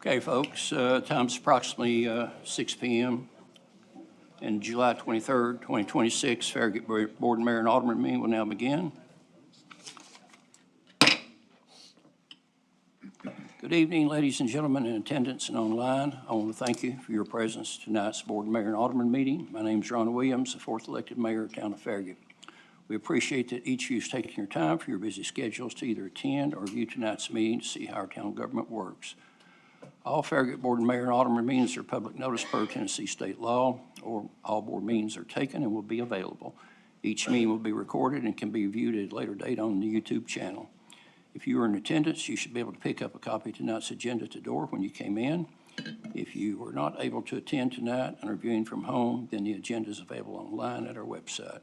Okay, folks, time's approximately 6 p.m. and July 23rd, 2026, Farragut Board, Mayor, and Alderman meeting will now begin. Good evening, ladies and gentlemen in attendance and online. I want to thank you for your presence at tonight's Board, Mayor, and Alderman meeting. My name is Ron Williams, the fourth elected mayor of the town of Farragut. We appreciate that each of you is taking your time for your busy schedules to either attend or view tonight's meeting to see how our town government works. All Farragut Board and Mayor and Alderman meetings are public notice per Tennessee state law, or all board meetings are taken and will be available. Each meeting will be recorded and can be viewed at a later date on the YouTube channel. If you are in attendance, you should be able to pick up a copy of tonight's agenda at the door when you came in. If you were not able to attend tonight and are viewing from home, then the agenda is available online at our website.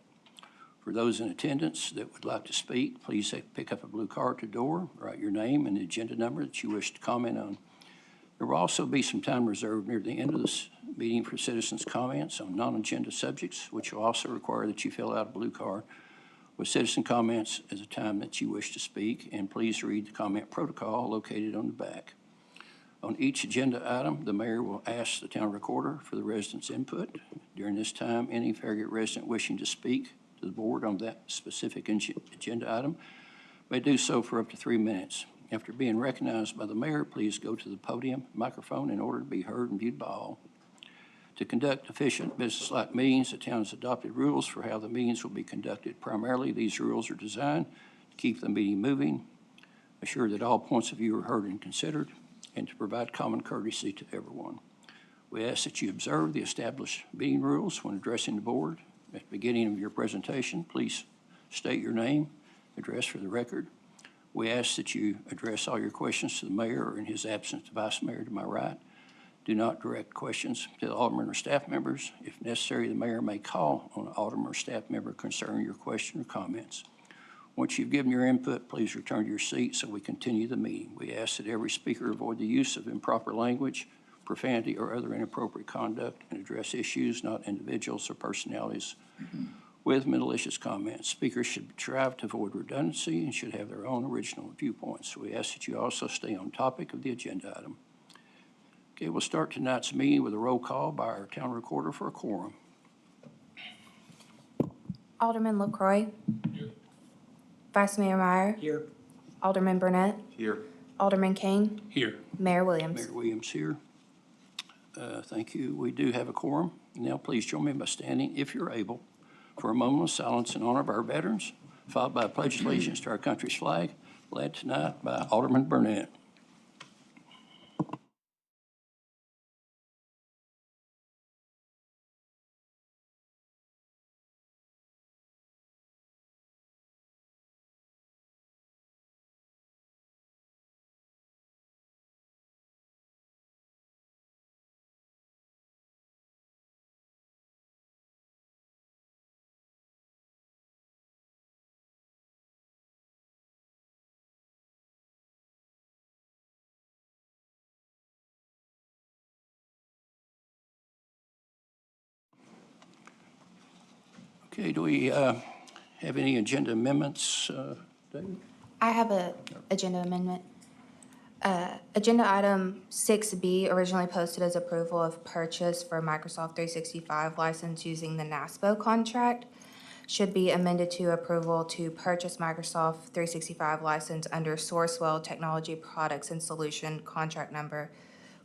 For those in attendance that would like to speak, please pick up a blue card at the door, write your name and the agenda number that you wish to comment on. There will also be some time reserved near the end of this meeting for citizens' comments on non-agenda subjects, which will also require that you fill out a blue card with citizen comments at the time that you wish to speak, and please read the comment protocol located on the back. On each agenda item, the mayor will ask the town recorder for the residents' input. During this time, any Farragut resident wishing to speak to the board on that specific agenda item may do so for up to 3 minutes. After being recognized by the mayor, please go to the podium microphone in order to be heard and viewed by all. To conduct efficient business-like meetings, the town has adopted rules for how the meetings will be conducted. Primarily, these rules are designed to keep the meeting moving, assure that all points of view are heard and considered, and to provide common courtesy to everyone. We ask that you observe the established meeting rules when addressing the board. At the beginning of your presentation, please state your name, address for the record. We ask that you address all your questions to the mayor, or in his absence, the vice mayor to my right. Do not direct questions to the alderman or staff members. If necessary, the mayor may call on an alderman or staff member concerning your question or comments. Once you've given your input, please return to your seat so we continue the meeting. We ask that every speaker avoid the use of improper language, profanity, or other inappropriate conduct, and address issues, not individuals or personalities, with malicious comments. Speakers should strive to avoid redundancy and should have their own original viewpoints. We ask that you also stay on topic of the agenda item. Okay, we'll start tonight's meeting with a roll call by our town recorder for a quorum. Alderman LaCroix. Here. Vice Mayor Meyer. Here. Alderman Burnett. Here. Alderman Kane. Here. Mayor Williams. Mayor Williams here. Thank you. We do have a quorum. Now please join me by standing, if you're able, for a moment of silence in honor of our veterans, followed by a pledge of allegiance to our country's flag, led tonight by Alderman Burnett. Okay, do we have any agenda amendments, David? I have an agenda amendment. Agenda item 6B, originally posted as approval of purchase for Microsoft 365 license using the NASPO contract, should be amended to approval to purchase Microsoft 365 license under Sourcewell Technology Products and Solution contract number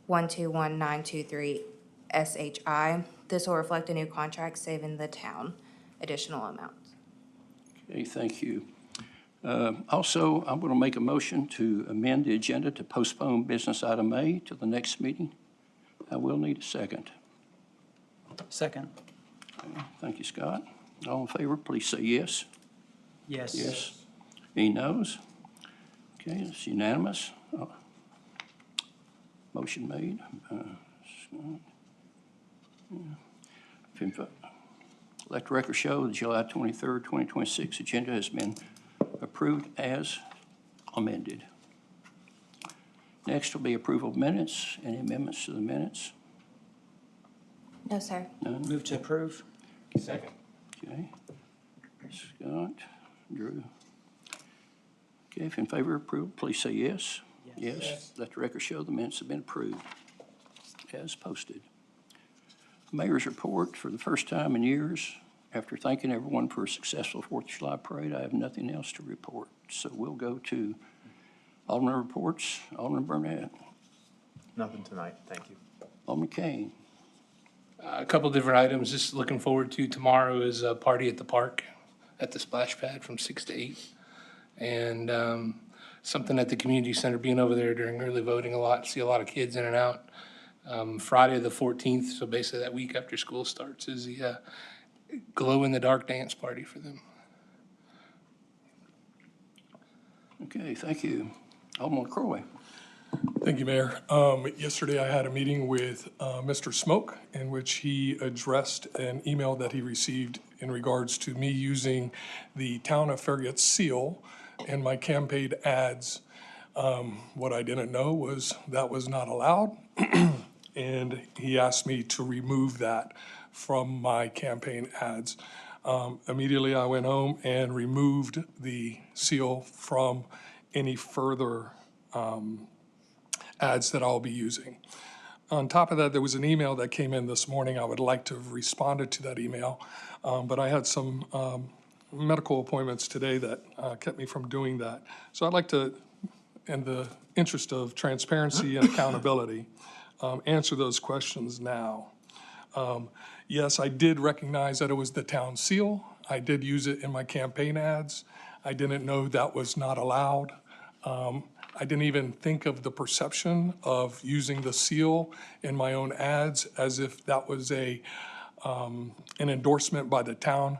121923 SHI. This will reflect a new contract saving the town additional amounts. Okay, thank you. Also, I'm going to make a motion to amend the agenda to postpone business item A to the next meeting. I will need a second. Second. Okay, thank you, Scott. All in favor, please say yes. Yes. Yes. Any noes? Okay, it's unanimous. Motion made. Let the record show the July 23rd, 2026 agenda has been approved as amended. Next will be approval of minutes. Any amendments to the minutes? No, sir. None? Move to approve. Second. Okay. Scott, Drew. Okay, if in favor of approval, please say yes. Yes. Let the record show the minutes have been approved as posted. Mayor's report for the first time in years. After thanking everyone for a successful 4th of July parade, I have nothing else to report. So we'll go to Alderman reports. Alderman Burnett. Nothing tonight, thank you. Alderman Kane. A couple different items, just looking forward to tomorrow is a party at the park at the splash pad from 6 to 8. And something at the community center, being over there during early voting a lot, see a lot of kids in and out. Friday the 14th, so basically that week after school starts, is the glow-in-the-dark dance party for them. Okay, thank you. Alderman Croy. Thank you, Mayor. Yesterday, I had a meeting with Mr. Smoke in which he addressed an email that he received in regards to me using the Town of Farragut seal in my campaign ads. What I didn't know was that was not allowed, and he asked me to remove that from my campaign ads. Immediately, I went home and removed the seal from any further ads that I'll be using. On top of that, there was an email that came in this morning. I would like to have responded to that email, but I had some medical appointments today that kept me from doing that. So I'd like to, in the interest of transparency and accountability, answer those questions now. Yes, I did recognize that it was the town seal. I did use it in my campaign ads. I didn't know that was not allowed. I didn't even think of the perception of using the seal in my own ads as if that was an endorsement by the town.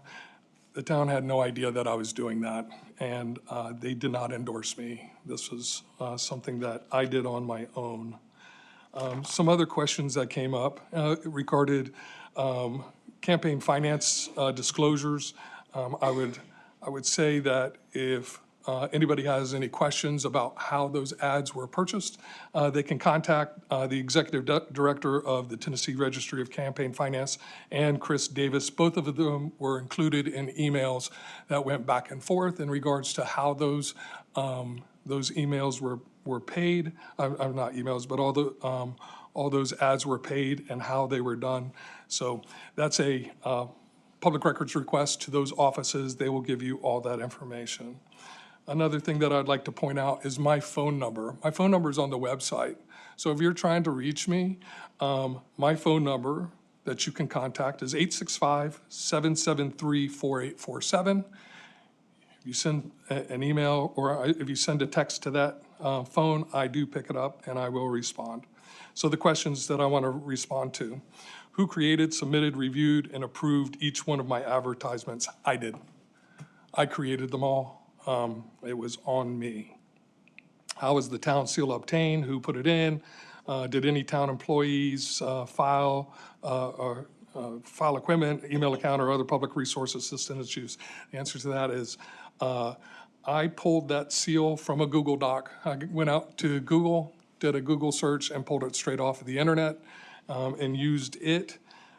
The town had no idea that I was doing that, and they did not endorse me. This was something that I did on my own. Some other questions that came up regarded campaign finance disclosures. I would say that if anybody has any questions about how those ads were purchased, they can contact the Executive Director of the Tennessee Registry of Campaign Finance and Chris Davis. Both of them were included in emails that went back and forth in regards to how those emails were paid. Not emails, but all those ads were paid and how they were done. So that's a public records request to those offices. They will give you all that information. Another thing that I'd like to point out is my phone number. My phone number is on the website. So if you're trying to reach me, my phone number that you can contact is 865-773-4847. If you send an email or if you send a text to that phone, I do pick it up and I will respond. So the questions that I want to respond to: who created, submitted, reviewed, and approved each one of my advertisements? I did. I created them all. It was on me. How was the town seal obtained? Who put it in? Did any town employees file equipment, email account, or other public resource assistance use? The answer to that is I pulled that seal from a Google Doc. I went out to Google, did a Google search, and pulled it straight off of the internet and used it.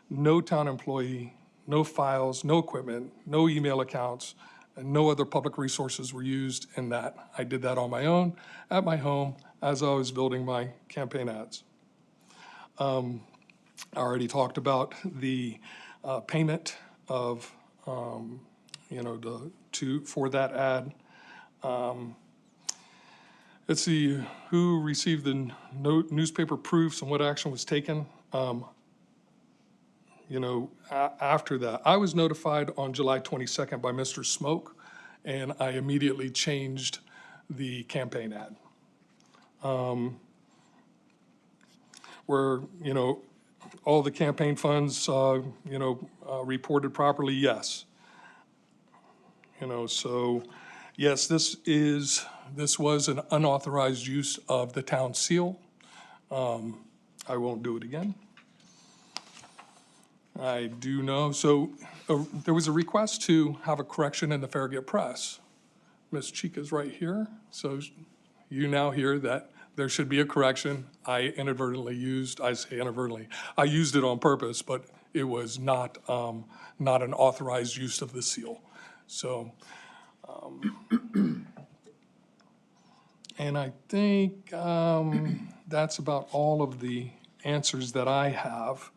No town employee, no files, no equipment, no email accounts, and no other public resources were used in that. I did that on my own, at my home, as I was building my campaign ads. I already talked about the payment of, for that ad. Let's see, who received the newspaper proofs and what action was taken. After that, I was notified on July 22nd by Mr. Smoke, and I immediately changed the campaign ad. Where, all the campaign funds, reported properly, yes. So, yes, this was an unauthorized use of the town seal. I won't do it again. I do know, so there was a request to have a correction in the Farragut Press. Ms. Chica's right here, so you now hear that there should be a correction. I used it on purpose, but it was not an authorized use of the seal. So And I think that's about all of the answers that I have.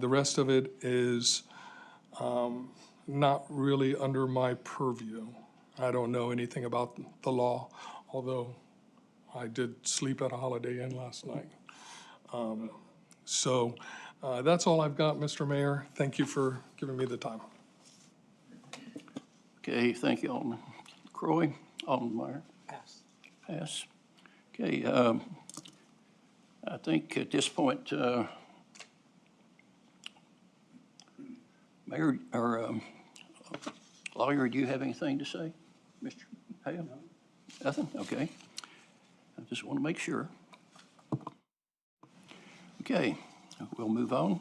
The rest of it is not really under my purview. I don't know anything about the law, although I did sleep at a Holiday Inn last night. So that's all I've got, Mr. Mayor. Thank you for giving me the time. Okay, thank you, Alderman Croy. Alderman Meyer? Pass. Pass. Okay, I think at this point, Mayor, or lawyer, do you have anything to say, Mr. Hale? Nothing? Okay. I just want to make sure. Okay, we'll move on.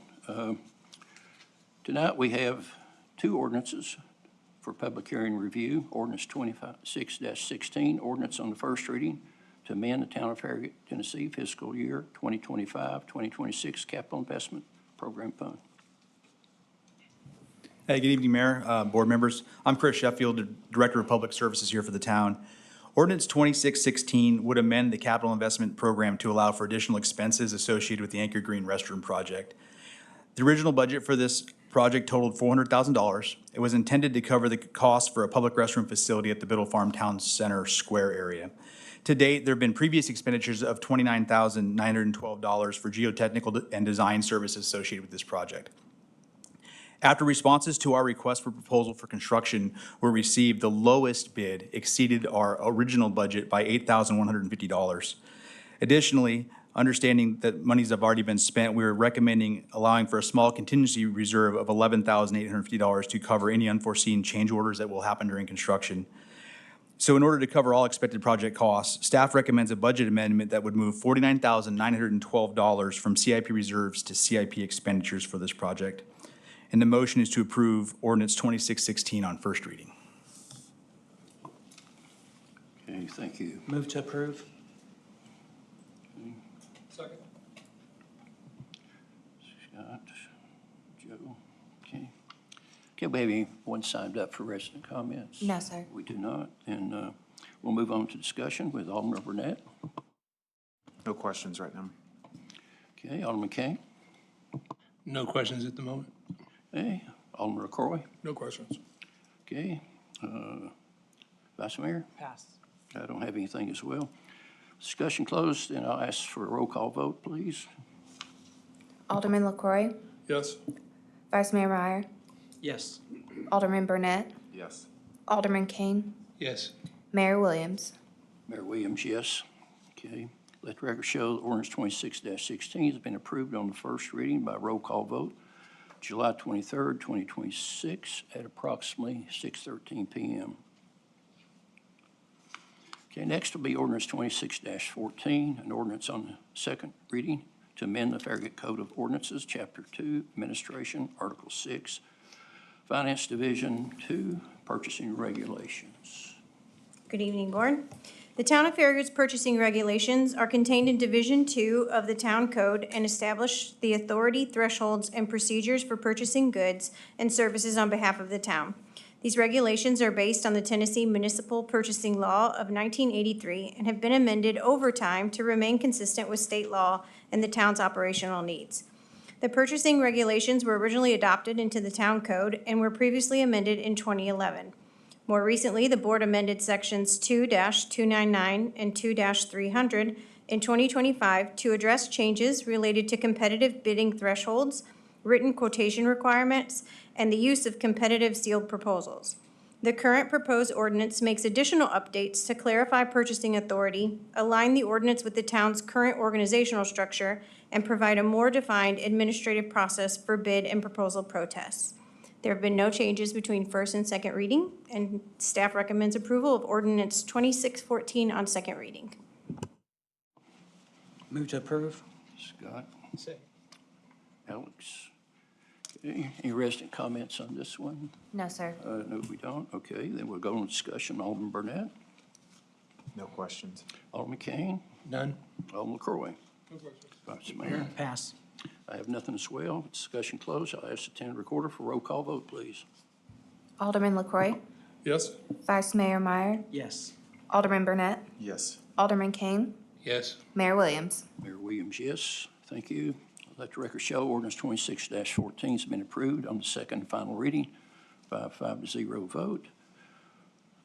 Tonight, we have two ordinances for public hearing review. Ordinance 26-16, ordinance on the first reading to amend the Town of Farragut, Tennessee fiscal year 2025-2026 capital investment program fund. Hey, good evening, Mayor, board members. I'm Chris Sheffield, Director of Public Services here for the town. Ordinance 2616 would amend the capital investment program to allow for additional expenses associated with the Anchor Green restroom project. The original budget for this project totaled $400,000. It was intended to cover the cost for a public restroom facility at the Biddle Farm Town Center Square area. To date, there have been previous expenditures of $29,912 for geotechnical and design services associated with this project. After responses to our request for proposal for construction were received, the lowest bid exceeded our original budget by $8,150. Additionally, understanding that monies have already been spent, we are recommending allowing for a small contingency reserve of $11,850 to cover any unforeseen change orders that will happen during construction. So in order to cover all expected project costs, staff recommends a budget amendment that would move $49,912 from CIP reserves to CIP expenditures for this project. And the motion is to approve ordinance 2616 on first reading. Okay, thank you. Move to approve. Second. Scott, Joe, okay. Okay, we have anyone signed up for resident comments? No, sir. We do not, and we'll move on to discussion with Alderman Burnett. No questions right now. Okay, Alderman Kane. No questions at the moment. Okay, Alderman LaCroy. No questions. Okay, Vice Mayor. Pass. I don't have anything as well. Discussion closed, and I'll ask for a roll call vote, please. Alderman LaCroy, Yes. Vice Mayor Meyer, Yes. Alderman Burnett, Yes. Alderman Kane, Yes. Mayor Williams. Mayor Williams, yes. Okay, let the record show that ordinance 26-16 has been approved on the first reading by roll call vote, July 23rd, 2026, at approximately 6:13 p.m. Okay, next will be ordinance 26-14, an ordinance on the second reading to amend the Farragut Code of Ordinances, Chapter 2, Administration, Article 6, Finance Division 2, Purchasing Regulations. Good evening, Board. The Town of Farragut's purchasing regulations are contained in Division 2 of the Town Code and establish the authority, thresholds, and procedures for purchasing goods and services on behalf of the town. These regulations are based on the Tennessee Municipal Purchasing Law of 1983 and have been amended over time to remain consistent with state law and the town's operational needs. The purchasing regulations were originally adopted into the Town Code and were previously amended in 2011. More recently, the board amended sections 2-299 and 2-300 in 2025 to address changes related to competitive bidding thresholds, written quotation requirements, and the use of competitive sealed proposals. The current proposed ordinance makes additional updates to clarify purchasing authority, align the ordinance with the town's current organizational structure, and provide a more defined administrative process for bid and proposal protests. There have been no changes between first and second reading, and staff recommends approval of ordinance 2614 on second reading. Move to approve. Scott, Second. Alex. Okay, any resident comments on this one? No, sir. No, we don't. Okay, then we'll go on discussion. Alderman Burnett, No questions. Alderman Kane, None? Alderman LaCroy. No questions. Vice Mayor. Pass. I have nothing as well. Discussion closed. I'll ask the town recorder for roll call vote, please. Alderman LaCroy, Yes. Vice Mayor Meyer, Yes. Alderman Burnett, Yes. Alderman King, Yes. Mayor Williams. Mayor Williams, yes. Thank you. Let the record show ordinance 26-14 has been approved on the second and final reading by a 5-0 vote.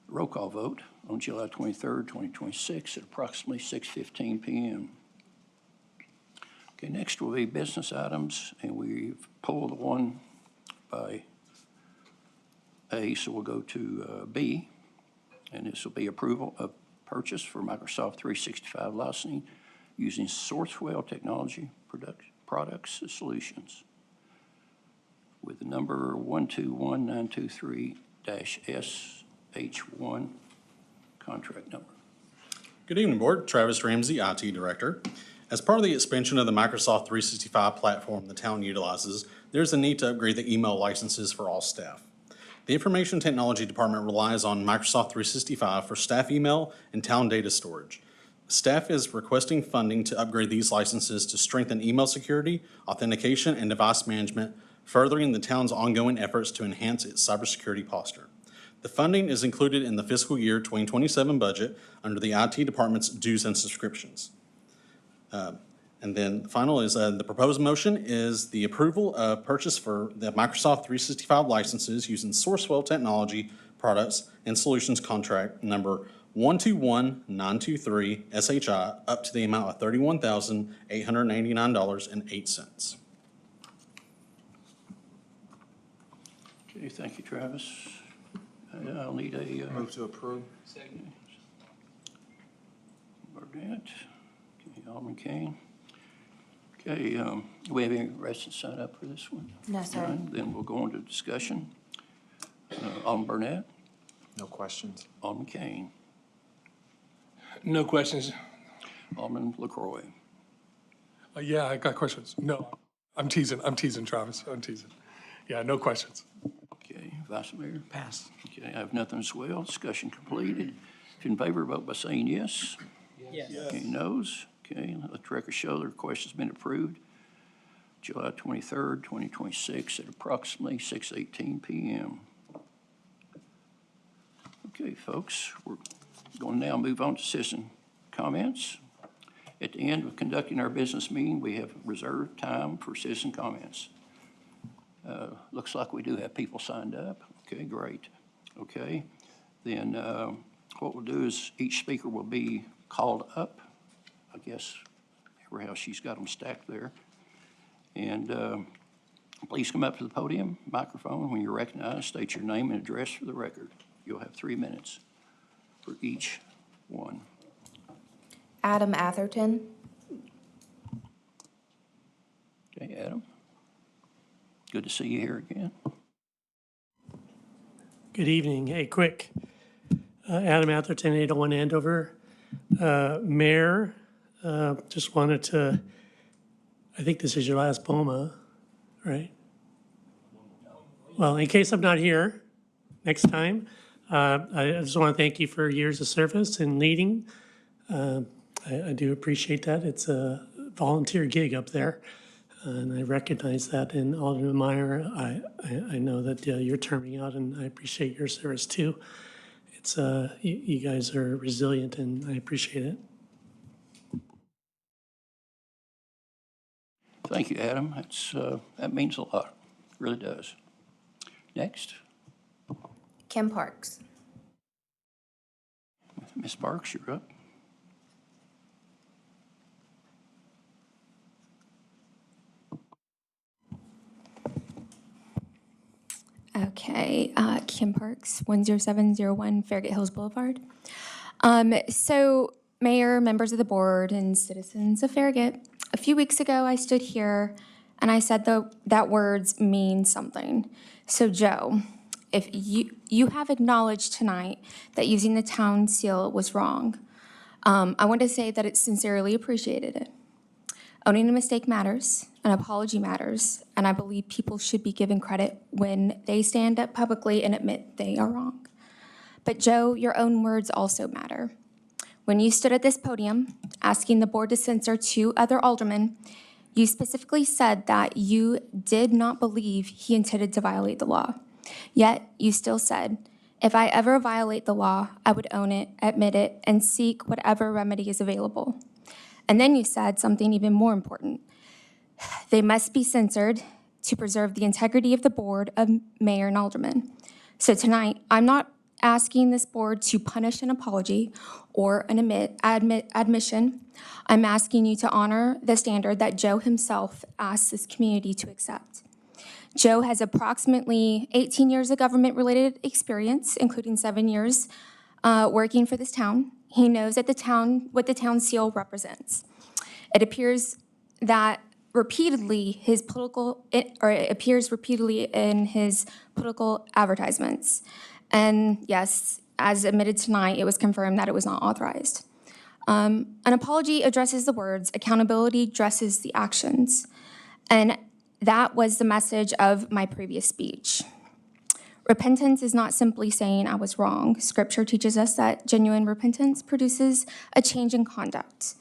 Roll call vote on July 23rd, 2026 at approximately 6:15 p.m. Okay, next will be business items, and we've pulled the one by A, so we'll go to B, and this will be approval of purchase for Microsoft 365 licensing using Sourcewell Technology Products and Solutions with the number 121923-SH1 contract number. Good evening, Board. Travis Ramsey, IT Director. As part of the expansion of the Microsoft 365 platform the town utilizes, there's a need to upgrade the email licenses for all staff. The Information Technology Department relies on Microsoft 365 for staff email and town data storage. Staff is requesting funding to upgrade these licenses to strengthen email security, authentication, and device management, furthering the town's ongoing efforts to enhance its cybersecurity posture. The funding is included in the fiscal year 2027 budget under the IT Department's dues and subscriptions. And then the final is the proposed motion is the approval of purchase for the Microsoft 365 licenses using Sourcewell Technology Products and Solutions contract number 121923-SHI up to the amount of $31,889.08. Okay, thank you, Travis. I'll need a Move to approve. Burnett. Okay, Alderman Kane. Okay, do we have any residents sign up for this one? No, sir. None? Then we'll go into discussion. Alderman Burnett, No questions. Alderman Kane, No questions. Alderman LaCroy. Yeah, I got questions. No, I'm teasing, Travis, I'm teasing. Yeah, no questions. Okay, Vice Mayor. Pass. Okay, I have nothing as well. Discussion completed. If in favor, vote by saying yes. Yes. Any noes? Okay, let the record show the request has been approved. July 23rd, 2026 at approximately 6:18 p.m. Okay, folks, we're going to now move on to citizen comments. At the end of conducting our business meeting, we have reserved time for citizen comments. Looks like we do have people signed up. Okay, great. Okay, then what we'll do is each speaker will be called up, I guess, how she's got them stacked there. And please come up to the podium, microphone. When you're recognized, state your name and address for the record. You'll have 3 minutes for each one. Adam Atherton. Okay, Adam. Good to see you here again. Good evening. Hey, quick. Adam Atherton, 801 Andover. Mayor, just wanted to, I think this is your last BOMA, right? Well, in case I'm not here next time, I just want to thank you for years of service and leading. I do appreciate that. It's a volunteer gig up there, and I recognize that. And Alderman Meyer, I know that you're terming out, and I appreciate your service too. It's you guys are resilient, and I appreciate it. Thank you, Adam. That means a lot. It really does. Next, Kim Parks. Ms. Parks, you're up. Okay, Kim Parks, 10701 Farragut Hills Boulevard. So, Mayor, members of the board, and citizens of Farragut, a few weeks ago I stood here and I said that words mean something. So, Joe, if you have acknowledged tonight that using the town seal was wrong, I want to say that it's sincerely appreciated. Owning a mistake matters, an apology matters, and I believe people should be given credit when they stand up publicly and admit they are wrong. But Joe, your own words also matter. When you stood at this podium asking the board to censor 2 other aldermen, you specifically said that you did not believe he intended to violate the law. Yet you still said, If I ever violate the law, I would own it, admit it, and seek whatever remedy is available. And then you said something even more important. They must be censored to preserve the integrity of the board of mayor and aldermen. So tonight, I'm not asking this board to punish an apology or an admission. I'm asking you to honor the standard that Joe himself asked this community to accept. Joe has approximately 18 years of government-related experience, including 7 years working for this town. He knows that what the town seal represents. It appears that it appears repeatedly in his political advertisements. And yes, as admitted tonight, it was confirmed that it was not authorized. An apology addresses the words, accountability addresses the actions. And that was the message of my previous speech. Repentance is not simply saying I was wrong. Scripture teaches us that genuine repentance produces a change in conduct.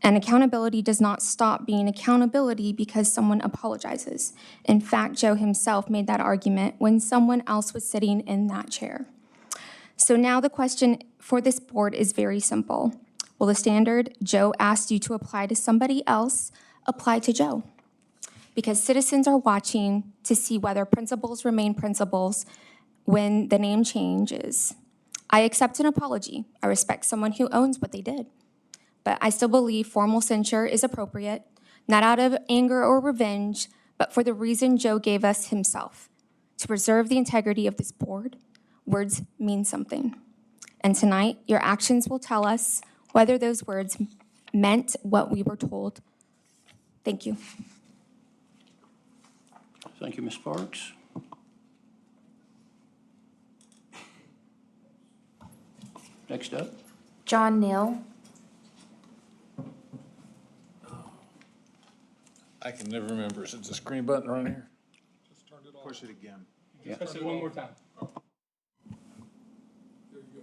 And accountability does not stop being accountability because someone apologizes. In fact, Joe himself made that argument when someone else was sitting in that chair. So now the question for this board is very simple. Will the standard Joe asked you to apply to somebody else apply to Joe? Because citizens are watching to see whether principles remain principles when the name changes. I accept an apology. I respect someone who owns what they did. But I still believe formal censure is appropriate, not out of anger or revenge, but for the reason Joe gave us himself, to preserve the integrity of this board. Words mean something. And tonight, your actions will tell us whether those words meant what we were told. Thank you. Thank you, Ms. Parks. Next up. John Neal. I can never remember. Is it the screen button right here? Push it again. Yeah. Press it one more time.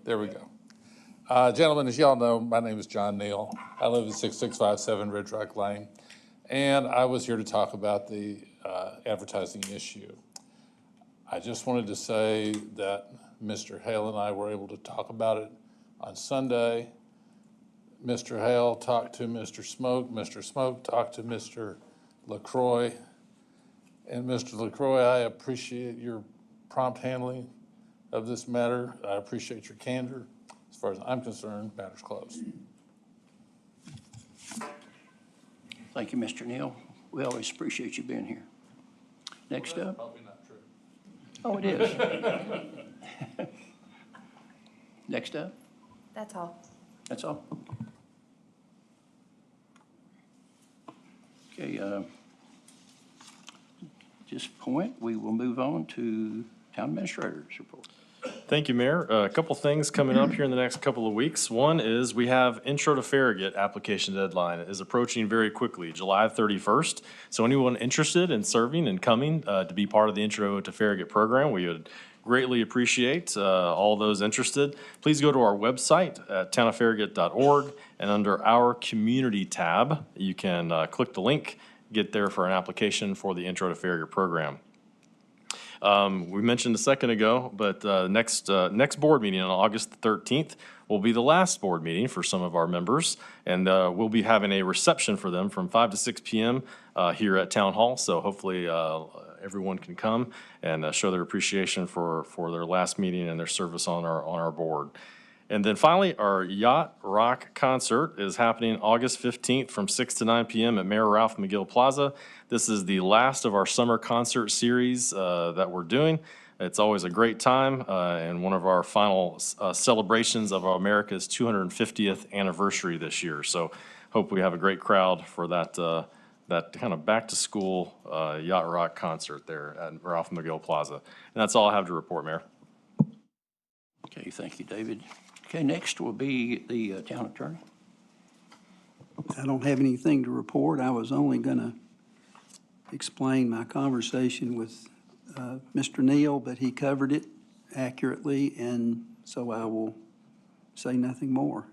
There we go. Gentlemen, as y'all know, my name is John Neal. I live at 6657 Ridge Rock Lane. And I was here to talk about the advertising issue. I just wanted to say that Mr. Hale and I were able to talk about it on Sunday. Mr. Hale talked to Mr. Smoke. Mr. Smoke talked to Mr. LaCroix. And Mr. LaCroix, I appreciate your prompt handling of this matter. I appreciate your candor. As far as I'm concerned, matter's closed. Thank you, Mr. Neal. We always appreciate you being here. Next up. Probably not true. Oh, it is. Next up. That's all. That's all. Okay, at this point, we will move on to Town Administrator's report. Thank you, Mayor. A couple things coming up here in the next couple of weeks. One is we have Intro to Farragut application deadline is approaching very quickly, July 31st. So anyone interested in serving and coming to be part of the Intro to Farragut program, we would greatly appreciate all those interested. Please go to our website at townoffarragut.org, and under our community tab, you can click the link, get there for an application for the Intro to Farragut program. We mentioned a second ago, but next board meeting on August 13th will be the last board meeting for some of our members, and we'll be having a reception for them from 5 to 6 p.m. Here at Town Hall. So hopefully everyone can come and show their appreciation for their last meeting and their service on our board. And then finally, our Yacht Rock concert is happening August 15th from 6 to 9 p.m. at Mayor Ralph McGill Plaza. This is the last of our summer concert series that we're doing. It's always a great time and one of our final celebrations of America's 250th anniversary this year. So hope we have a great crowd for that kind of back-to-school Yacht Rock concert there at Ralph McGill Plaza. And that's all I have to report, Mayor. Okay, thank you, David. Okay, next will be the town attorney. I don't have anything to report. I was only going to explain my conversation with Mr. Neal, but he covered it accurately, and so I will say nothing more.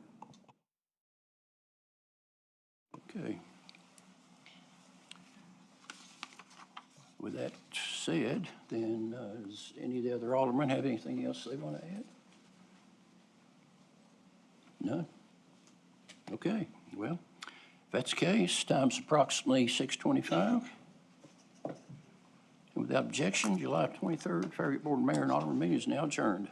Okay. With that said, then, does any of the other aldermen have anything else they want to add? None? Okay, well, if that's the case, time's approximately 6:25. Without objection, July 23rd, Farragut Board of Mayor and Alderman meeting is now adjourned.